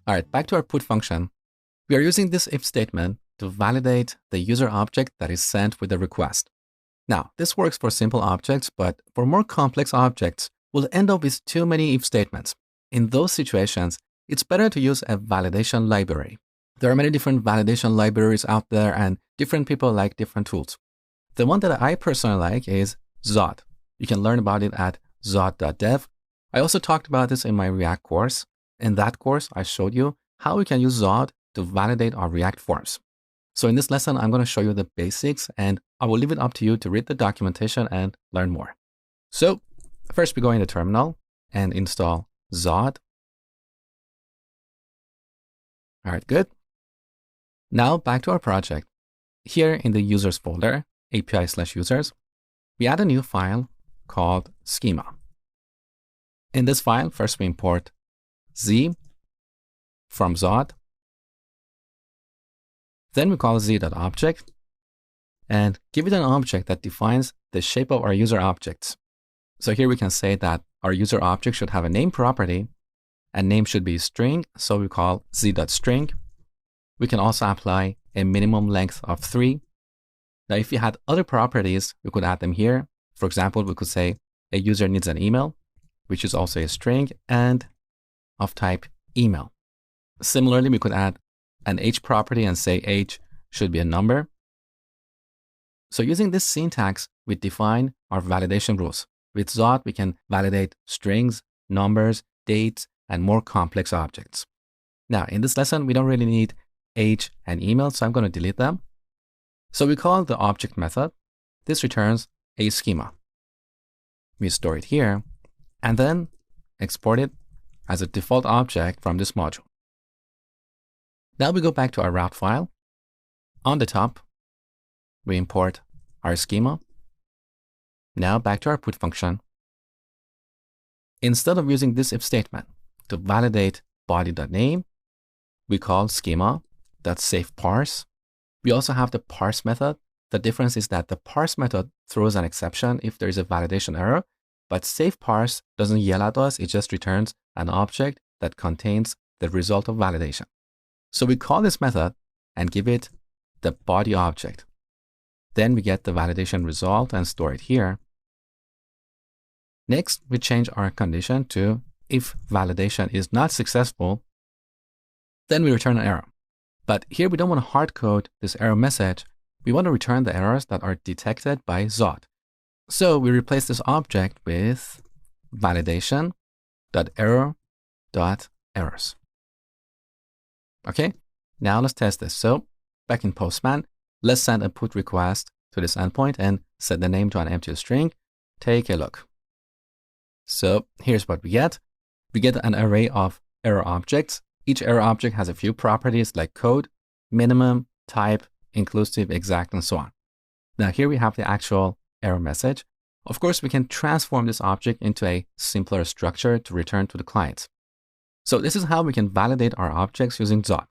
All right, back to our put function. We are using this if statement to validate the user object that is sent with the request. Now, this works for simple objects, but for more complex objects, we'll end up with too many if statements. In those situations, it's better to use a validation library. There are many different validation libraries out there, and different people like different tools. The one that I personally like is ZOD. You can learn about it at zod.dev. I also talked about this in my React course. In that course, I showed you how we can use ZOD to validate our React forms. So in this lesson, I'm going to show you the basics, and I will leave it up to you to read the documentation and learn more. So first we go into terminal and install ZOD. All right, good. Now back to our project. Here in the users folder, API/users, we add a new file called schema. In this file, first we import Z from ZOD. Then we call z.object and give it an object that defines the shape of our user objects. So here we can say that our user object should have a name property, and name should be string, so we call z.string. We can also apply a minimum length of 3. Now, if we had other properties, we could add them here. For example, we could say a user needs an email, which is also a string and of type email. Similarly, we could add an age property and say age should be a number. So using this syntax, we define our validation rules. With ZOD, we can validate strings, numbers, dates, and more complex objects. Now, in this lesson, we don't really need age and email, so I'm going to delete them. So we call the object method. This returns a schema. We store it here, and then export it as a default object from this module. Now we go back to our route file. On the top, we import our schema. Now back to our put function. Instead of using this if statement to validate body.name, we call schema.saveParse. We also have the parse method. The difference is that the parse method throws an exception if there is a validation error, but saveParse doesn't yell at us. It just returns an object that contains the result of validation. So we call this method and give it the body object. Then we get the validation result and store it here. Next, we change our condition to if validation is not successful, then we return an error. But here we don't want to hard code this error message. We want to return the errors that are detected by ZOD. So we replace this object with validation.error.errors. Okay, now let's test this. So back in Postman, let's send a put request to this endpoint and set the name to an empty string. Take a look. So here's what we get. We get an array of error objects. Each error object has a few properties like code, minimum, type, inclusive, exact, and so on. Now here we have the actual error message. Of course, we can transform this object into a simpler structure to return to the client. So this is how we can validate our objects using ZOD.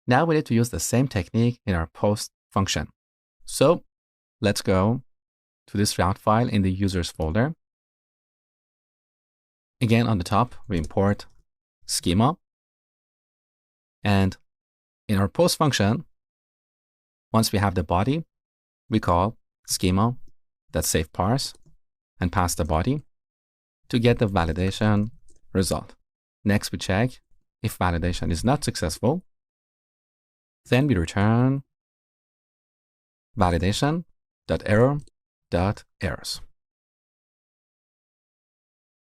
Now we need to use the same technique in our post function. So let's go to this route file in the users folder. Again, on the top, we import schema. And in our post function, once we have the body, we call schema.saveParse and pass the body to get the validation result. Next, we check if validation is not successful. Then we return validation.error.errors.